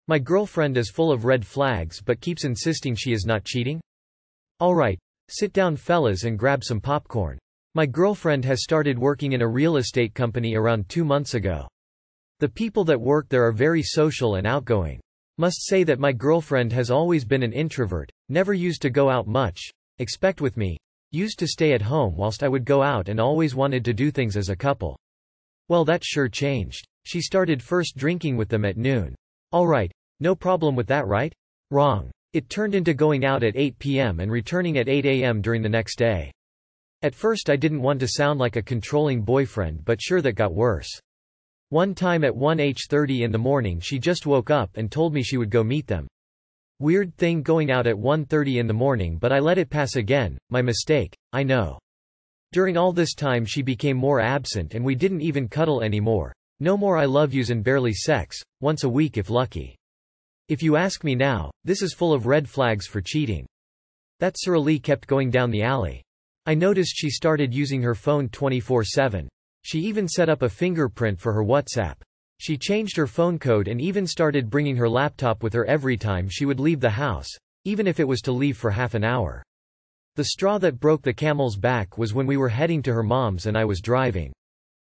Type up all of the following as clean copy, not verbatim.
My girlfriend is full of red flags but keeps insisting she is not cheating? Alright, sit down fellas and grab some popcorn. My girlfriend has started working in a real estate company around 2 months ago. The people that work there are very social and outgoing. Must say that my girlfriend has always been an introvert, never used to go out much, expect with me, used to stay at home whilst I would go out and always wanted to do things as a couple. Well, that sure changed. She started first drinking with them at noon. Alright, no problem with that, right? Wrong. It turned into going out at 8 p.m. and returning at 8 a.m. during the next day. At first I didn't want to sound like a controlling boyfriend, but sure, that got worse. One time at 1:30 in the morning she just woke up and told me she would go meet them. Weird thing going out at 1:30 in the morning, but I let it pass again, my mistake, I know. During all this time she became more absent and we didn't even cuddle anymore. No more I love yous and barely sex, once a week if lucky. If you ask me now, this is full of red flags for cheating. That Suralee kept going down the alley. I noticed she started using her phone 24/7. She even set up a fingerprint for her WhatsApp. She changed her phone code and even started bringing her laptop with her every time she would leave the house, even if it was to leave for half an hour. The straw that broke the camel's back was when we were heading to her mom's and I was driving.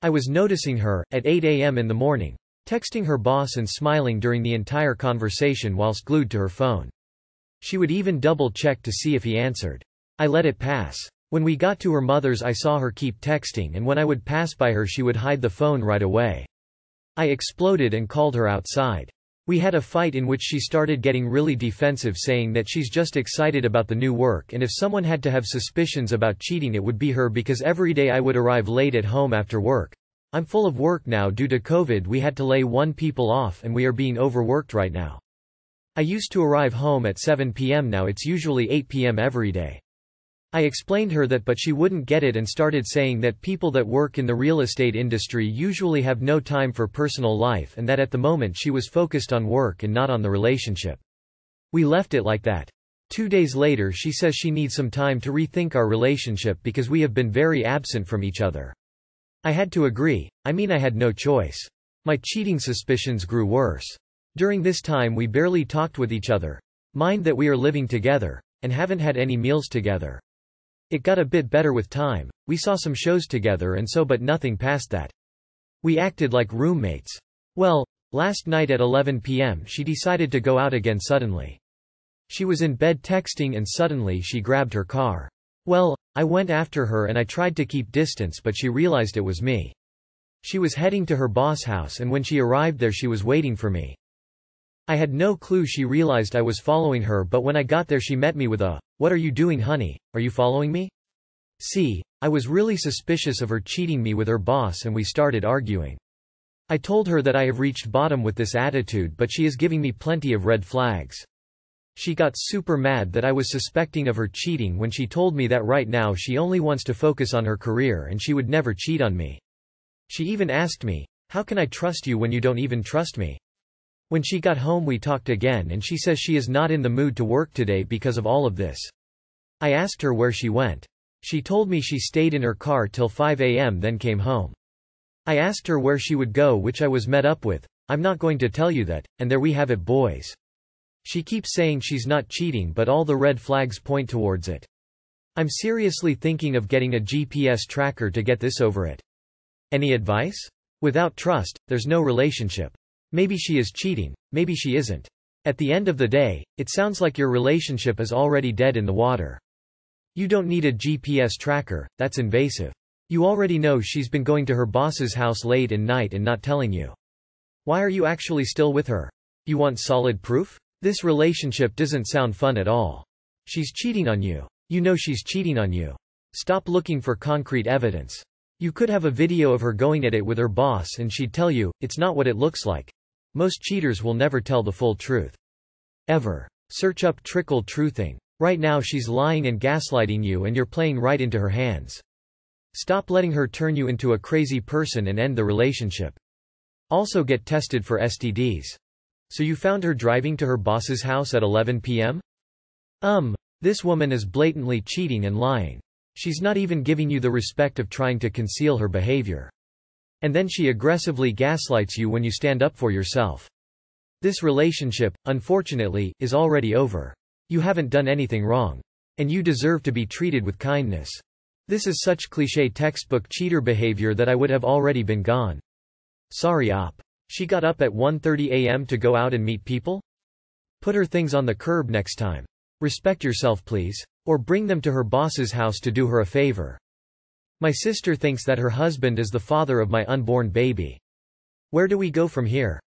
I was noticing her, at 8 a.m. in the morning, texting her boss and smiling during the entire conversation whilst glued to her phone. She would even double-check to see if he answered. I let it pass. When we got to her mother's I saw her keep texting, and when I would pass by her she would hide the phone right away. I exploded and called her outside. We had a fight in which she started getting really defensive, saying that she's just excited about the new work, and if someone had to have suspicions about cheating it would be her because every day I would arrive late at home after work. I'm full of work now due to COVID, we had to lay one people off and we are being overworked right now. I used to arrive home at 7 p.m. now it's usually 8 p.m. every day. I explained her that, but she wouldn't get it and started saying that people that work in the real estate industry usually have no time for personal life and that at the moment she was focused on work and not on the relationship. We left it like that. 2 days later she says she needs some time to rethink our relationship because we have been very absent from each other. I had to agree, I had no choice. My cheating suspicions grew worse. During this time we barely talked with each other. Mind that we are living together, and haven't had any meals together. It got a bit better with time, we saw some shows together and so, but nothing past that. We acted like roommates. Well, last night at 11 p.m. she decided to go out again suddenly. She was in bed texting and suddenly she grabbed her car. Well, I went after her and I tried to keep distance, but she realized it was me. She was heading to her boss' house and when she arrived there she was waiting for me. I had no clue she realized I was following her, but when I got there she met me with a, "What are you doing, honey? Are you following me?" See, I was really suspicious of her cheating me with her boss and we started arguing. I told her that I have reached bottom with this attitude, but she is giving me plenty of red flags. She got super mad that I was suspecting of her cheating when she told me that right now she only wants to focus on her career and she would never cheat on me. She even asked me, "How can I trust you when you don't even trust me?" When she got home we talked again and she says she is not in the mood to work today because of all of this. I asked her where she went. She told me she stayed in her car till 5 a.m. then came home. I asked her where she would go, which I was met up with, "I'm not going to tell you that," and there we have it, boys. She keeps saying she's not cheating, but all the red flags point towards it. I'm seriously thinking of getting a GPS tracker to get this over it. Any advice? Without trust, there's no relationship. Maybe she is cheating, maybe she isn't. At the end of the day, it sounds like your relationship is already dead in the water. You don't need a GPS tracker, that's invasive. You already know she's been going to her boss's house late at night and not telling you. Why are you actually still with her? You want solid proof? This relationship doesn't sound fun at all. She's cheating on you. You know she's cheating on you. Stop looking for concrete evidence. You could have a video of her going at it with her boss and she'd tell you, it's not what it looks like. Most cheaters will never tell the full truth. Ever. Search up trickle truthing. Right now she's lying and gaslighting you and you're playing right into her hands. Stop letting her turn you into a crazy person and end the relationship. Also get tested for STDs. So you found her driving to her boss's house at 11 p.m.? This woman is blatantly cheating and lying. She's not even giving you the respect of trying to conceal her behavior. And then she aggressively gaslights you when you stand up for yourself. This relationship, unfortunately, is already over. You haven't done anything wrong. And you deserve to be treated with kindness. This is such cliché textbook cheater behavior that I would have already been gone. Sorry op. She got up at 1:30 a.m. to go out and meet people? Put her things on the curb next time. Respect yourself please. Or bring them to her boss's house to do her a favor. My sister thinks that her husband is the father of my unborn baby. Where do we go from here?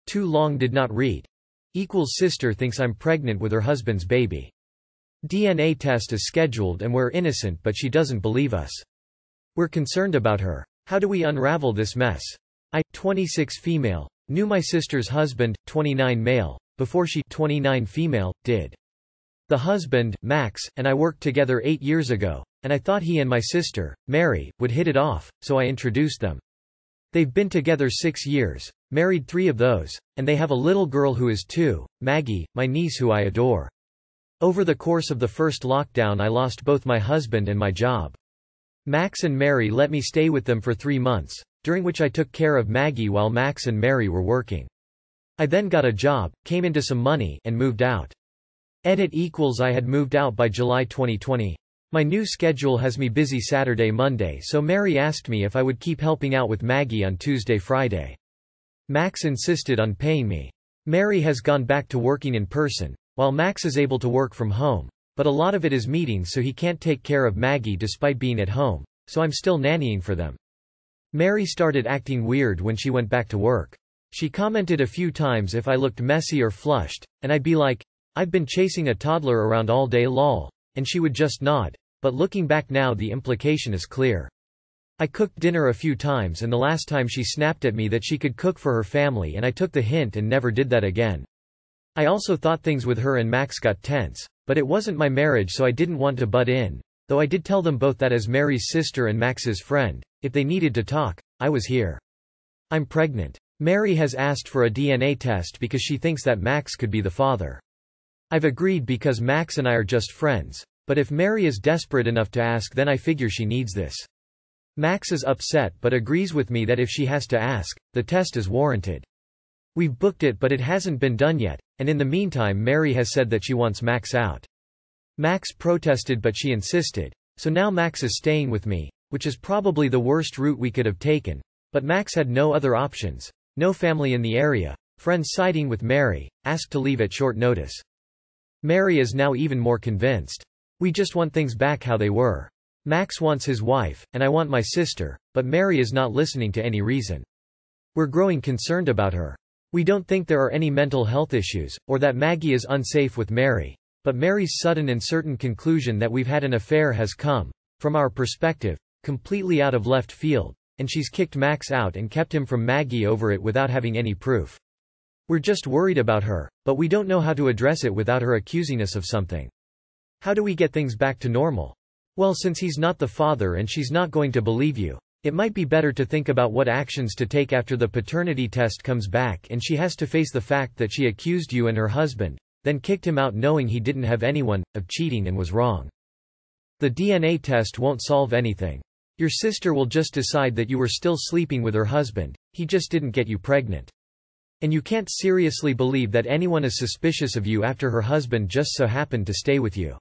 Too long did not read. Equals sister thinks I'm pregnant with her husband's baby. DNA test is scheduled and we're innocent but she doesn't believe us. We're concerned about her. How do we unravel this mess? I, 26 female, knew my sister's husband, 29 male, before she, 29 female, did. The husband, Max, and I worked together 8 years ago, and I thought he and my sister, Mary, would hit it off, so I introduced them. They've been together 6 years, married 3 of those, and they have a little girl who is 2, Maggie, my niece who I adore. Over the course of the first lockdown I lost both my husband and my job. Max and Mary let me stay with them for 3 months, during which I took care of Maggie while Max and Mary were working. I then got a job, came into some money, and moved out. Edit equals I had moved out by July 2020. My new schedule has me busy Saturday, Monday, so Mary asked me if I would keep helping out with Maggie on Tuesday, Friday. Max insisted on paying me. Mary has gone back to working in person, while Max is able to work from home, but a lot of it is meetings so he can't take care of Maggie despite being at home, so I'm still nannying for them. Mary started acting weird when she went back to work. She commented a few times if I looked messy or flushed, and I'd be like, I've been chasing a toddler around all day lol, and she would just nod, but looking back now the implication is clear. I cooked dinner a few times and the last time she snapped at me that she could cook for her family and I took the hint and never did that again. I also thought things with her and Max got tense, but it wasn't my marriage so I didn't want to butt in, though I did tell them both that as Mary's sister and Max's friend, if they needed to talk, I was here. I'm pregnant. Mary has asked for a DNA test because she thinks that Max could be the father. I've agreed because Max and I are just friends, but if Mary is desperate enough to ask then I figure she needs this. Max is upset but agrees with me that if she has to ask, the test is warranted. We've booked it but it hasn't been done yet, and in the meantime Mary has said that she wants Max out. Max protested but she insisted, so now Max is staying with me, which is probably the worst route we could have taken, but Max had no other options, no family in the area, friends siding with Mary, asked to leave at short notice. Mary is now even more convinced. We just want things back how they were. Max wants his wife, and I want my sister, but Mary is not listening to any reason. We're growing concerned about her. We don't think there are any mental health issues, or that Maggie is unsafe with Mary, but Mary's sudden and certain conclusion that we've had an affair has come, from our perspective, completely out of left field, and she's kicked Max out and kept him from Maggie over it without having any proof. We're just worried about her, but we don't know how to address it without her accusing us of something. How do we get things back to normal? Well, since he's not the father and she's not going to believe you, it might be better to think about what actions to take after the paternity test comes back and she has to face the fact that she accused you and her husband, then kicked him out knowing he didn't have anyone, of cheating and was wrong. The DNA test won't solve anything. Your sister will just decide that you were still sleeping with her husband, he just didn't get you pregnant. And you can't seriously believe that anyone is suspicious of you after her husband just so happened to stay with you.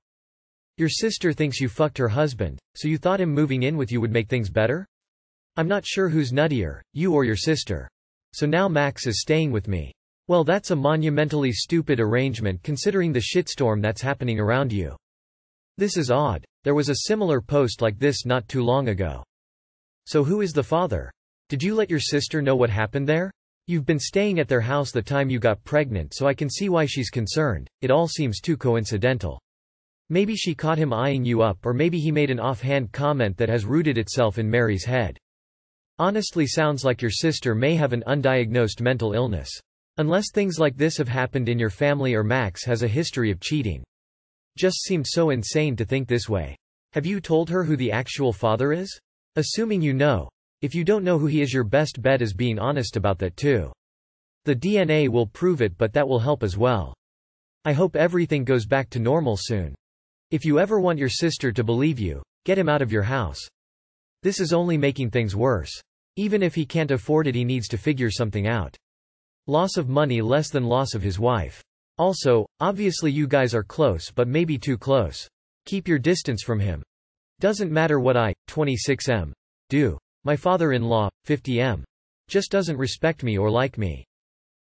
Your sister thinks you fucked her husband, so you thought him moving in with you would make things better? I'm not sure who's nuttier, you or your sister. So now Max is staying with me. Well, that's a monumentally stupid arrangement considering the shitstorm that's happening around you. This is odd. There was a similar post like this not too long ago. So who is the father? Did you let your sister know what happened there? You've been staying at their house the time you got pregnant, so I can see why she's concerned. It all seems too coincidental. Maybe she caught him eyeing you up, or maybe he made an offhand comment that has rooted itself in Mary's head. Honestly, sounds like your sister may have an undiagnosed mental illness. Unless things like this have happened in your family or Max has a history of cheating. Just seems so insane to think this way. Have you told her who the actual father is? Assuming you know. If you don't know who he is, your best bet is being honest about that too. The DNA will prove it, but that will help as well. I hope everything goes back to normal soon. If you ever want your sister to believe you, get him out of your house. This is only making things worse. Even if he can't afford it, he needs to figure something out. Loss of money less than loss of his wife. Also, obviously you guys are close but maybe too close. Keep your distance from him. Doesn't matter what I, 26M, do. My father-in-law, 50M, just doesn't respect me or like me.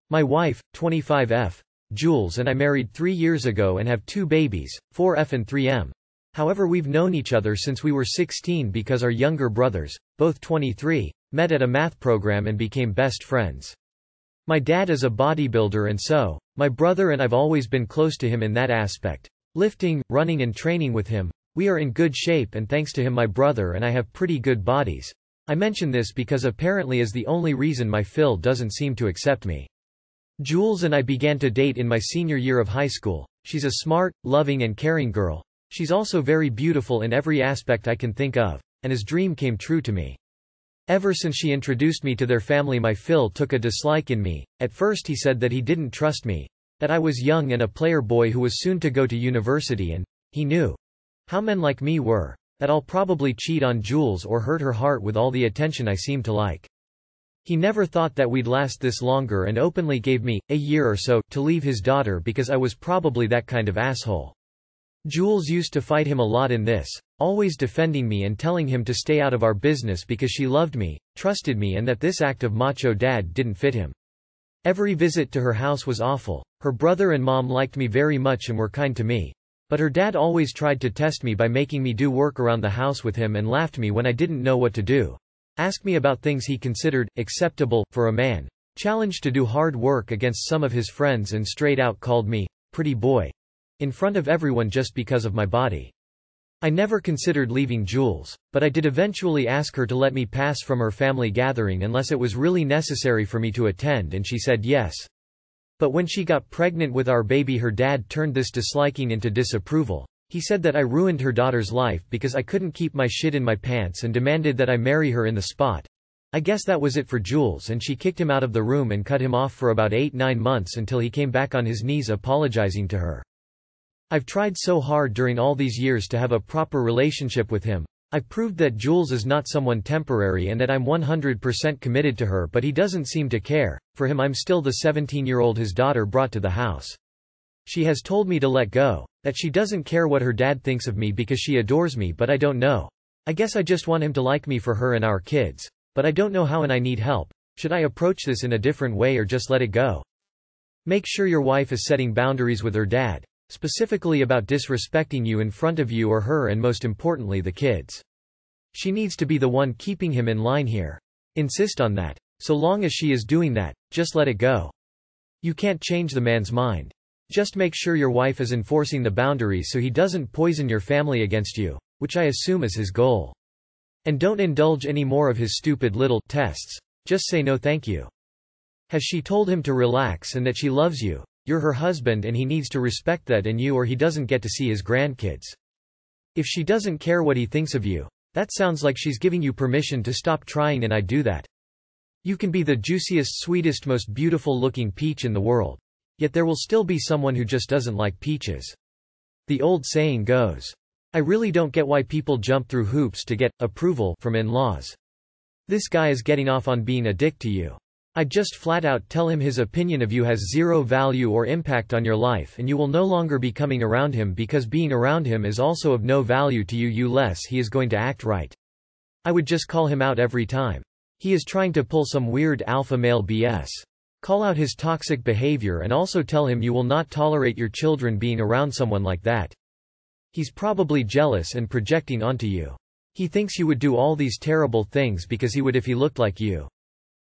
My wife, 25F, Jules, and I married 3 years ago and have 2 babies, 4F and 3M. However, we've known each other since we were 16 because our younger brothers, both 23, met at a math program and became best friends. My dad is a bodybuilder and so, my brother and I've always been close to him in that aspect. Lifting, running and training with him, we are in good shape and thanks to him my brother and I have pretty good bodies. I mention this because apparently is the only reason my Phil doesn't seem to accept me. Jules and I began to date in my senior year of high school. She's a smart, loving and caring girl. She's also very beautiful in every aspect I can think of, and his dream came true to me. Ever since she introduced me to their family my Phil took a dislike in me. At first he said that he didn't trust me, that I was young and a player boy who was soon to go to university and, he knew how men like me were, that I'll probably cheat on Jules or hurt her heart with all the attention I seem to like. He never thought that we'd last this longer and openly gave me, a year or so, to leave his daughter because I was probably that kind of asshole. Jules used to fight him a lot in this, always defending me and telling him to stay out of our business because she loved me, trusted me and that this act of macho dad didn't fit him. Every visit to her house was awful. Her brother and mom liked me very much and were kind to me. But her dad always tried to test me by making me do work around the house with him and laughed me when I didn't know what to do. Asked me about things he considered acceptable for a man. Challenged to do hard work against some of his friends and straight out called me pretty boy in front of everyone just because of my body. I never considered leaving Jules, but I did eventually ask her to let me pass from her family gathering unless it was really necessary for me to attend and she said yes. But when she got pregnant with our baby her dad turned this disliking into disapproval. He said that I ruined her daughter's life because I couldn't keep my shit in my pants and demanded that I marry her in the spot. I guess that was it for Jules and she kicked him out of the room and cut him off for about 8-9 months until he came back on his knees apologizing to her. I've tried so hard during all these years to have a proper relationship with him. I've proved that Jules is not someone temporary and that I'm 100% committed to her but he doesn't seem to care. For him I'm still the 17-year-old his daughter brought to the house. She has told me to let go, that she doesn't care what her dad thinks of me because she adores me but I don't know. I guess I just want him to like me for her and our kids. But I don't know how and I need help. Should I approach this in a different way or just let it go? Make sure your wife is setting boundaries with her dad. Specifically about disrespecting you in front of you or her and most importantly the kids. She needs to be the one keeping him in line here. Insist on that. So long as she is doing that, just let it go. You can't change the man's mind. Just make sure your wife is enforcing the boundaries so he doesn't poison your family against you, which I assume is his goal. And don't indulge any more of his stupid little tests. Just say no thank you. Has she told him to relax and that she loves you? You're her husband and he needs to respect that in you or he doesn't get to see his grandkids. If she doesn't care what he thinks of you, that sounds like she's giving you permission to stop trying and I do that. You can be the juiciest, sweetest, most beautiful looking peach in the world. Yet there will still be someone who just doesn't like peaches. The old saying goes. I really don't get why people jump through hoops to get approval from in-laws. This guy is getting off on being a dick to you. I'd just flat out tell him his opinion of you has zero value or impact on your life and you will no longer be coming around him because being around him is also of no value to you unless he is going to act right. I would just call him out every time. He is trying to pull some weird alpha male BS. Call out his toxic behavior and also tell him you will not tolerate your children being around someone like that. He's probably jealous and projecting onto you. He thinks you would do all these terrible things because he would if he looked like you.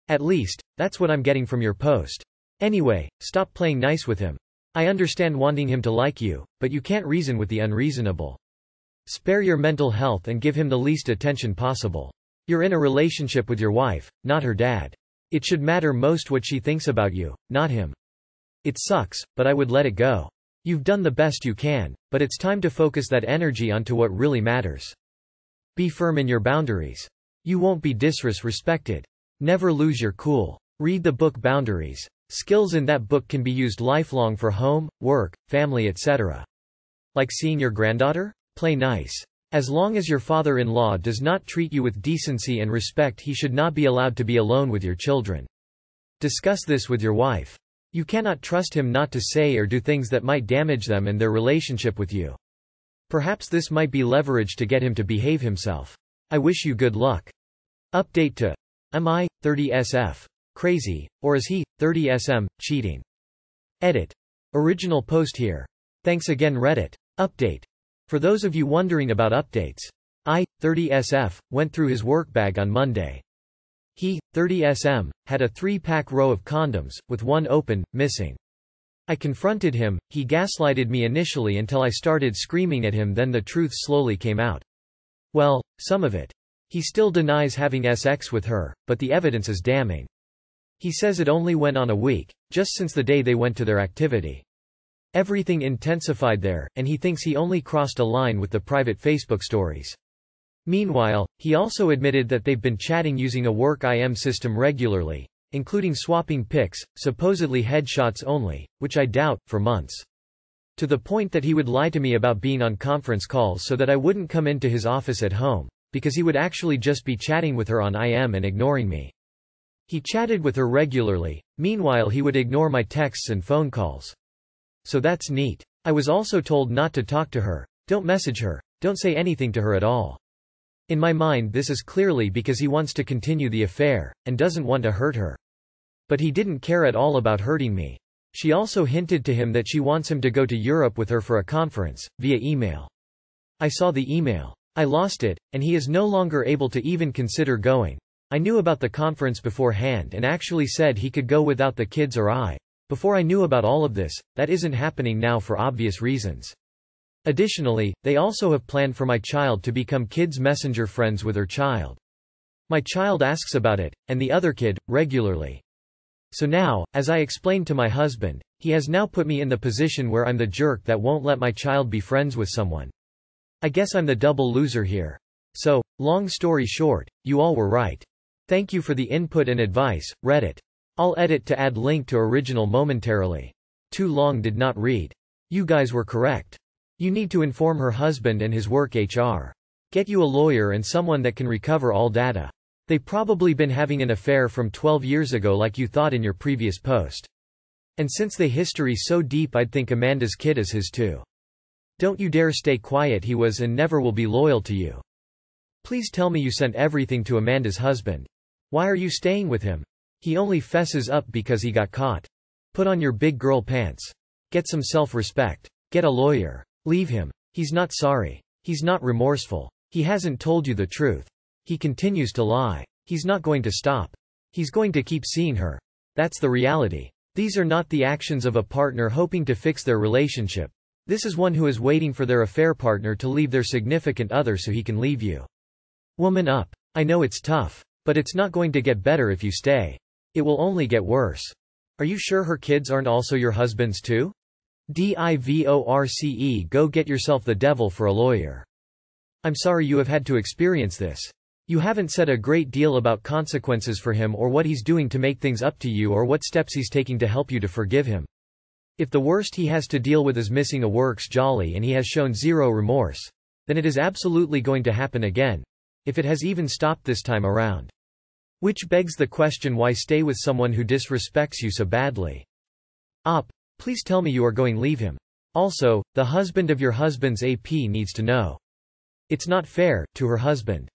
At least, that's what I'm getting from your post. Anyway, stop playing nice with him. I understand wanting him to like you, but you can't reason with the unreasonable. Spare your mental health and give him the least attention possible. You're in a relationship with your wife, not her dad. It should matter most what she thinks about you, not him. It sucks, but I would let it go. You've done the best you can, but it's time to focus that energy onto what really matters. Be firm in your boundaries. You won't be disrespected. Never lose your cool. Read the book Boundaries. Skills in that book can be used lifelong for home, work, family etc. Like seeing your granddaughter? Play nice. As long as your father-in-law does not treat you with decency and respect he should not be allowed to be alone with your children. Discuss this with your wife. You cannot trust him not to say or do things that might damage them and their relationship with you. Perhaps this might be leverage to get him to behave himself. I wish you good luck. Update to Am I, 30SF, crazy, or is he, 30SM, cheating? Edit. Original post here. Thanks again Reddit. Update. For those of you wondering about updates, I, 30SF, went through his work bag on Monday. He, 30SM, had a 3-pack row of condoms, with one open, missing. I confronted him, he gaslighted me initially until I started screaming at him, then the truth slowly came out. Well, some of it. He still denies having sex with her, but the evidence is damning. He says it only went on a week, just since the day they went to their activity. Everything intensified there, and he thinks he only crossed a line with the private Facebook stories. Meanwhile, he also admitted that they've been chatting using a work IM system regularly, including swapping pics, supposedly headshots only, which I doubt, for months. To the point that he would lie to me about being on conference calls so that I wouldn't come into his office at home, because he would actually just be chatting with her on IM and ignoring me. He chatted with her regularly, meanwhile he would ignore my texts and phone calls. So that's neat. I was also told not to talk to her, don't message her, don't say anything to her at all. In my mind this is clearly because he wants to continue the affair, and doesn't want to hurt her. But he didn't care at all about hurting me. She also hinted to him that she wants him to go to Europe with her for a conference, via email. I saw the email. I lost it, and he is no longer able to even consider going. I knew about the conference beforehand and actually said he could go without the kids or I. Before I knew about all of this, that isn't happening now for obvious reasons. Additionally, they also have planned for my child to become kids' messenger friends with her child. My child asks about it, and the other kid, regularly. So now, as I explained to my husband, he has now put me in the position where I'm the jerk that won't let my child be friends with someone. I guess I'm the double loser here. So, long story short, you all were right. Thank you for the input and advice, Reddit. I'll edit to add link to original momentarily. Too long did not read. You guys were correct. You need to inform her husband and his work HR. Get you a lawyer and someone that can recover all data. They've probably been having an affair from 12 years ago like you thought in your previous post. And since they history so deep I'd think Amanda's kid is his too. Don't you dare stay quiet, he was and never will be loyal to you. Please tell me you sent everything to Amanda's husband. Why are you staying with him? He only fesses up because he got caught. Put on your big girl pants. Get some self-respect. Get a lawyer. Leave him. He's not sorry. He's not remorseful. He hasn't told you the truth. He continues to lie. He's not going to stop. He's going to keep seeing her. That's the reality. These are not the actions of a partner hoping to fix their relationship. This is one who is waiting for their affair partner to leave their significant other so he can leave you. Woman up. I know it's tough. But it's not going to get better if you stay. It will only get worse. Are you sure her kids aren't also your husband's too? Divorce. Go get yourself the devil for a lawyer. I'm sorry you have had to experience this. You haven't said a great deal about consequences for him or what he's doing to make things up to you or what steps he's taking to help you to forgive him. If the worst he has to deal with is missing a works jolly and he has shown zero remorse, then it is absolutely going to happen again. If it has even stopped this time around. Which begs the question, why stay with someone who disrespects you so badly? Please tell me you are going to leave him. Also, the husband of your husband's AP needs to know. It's not fair, to her husband.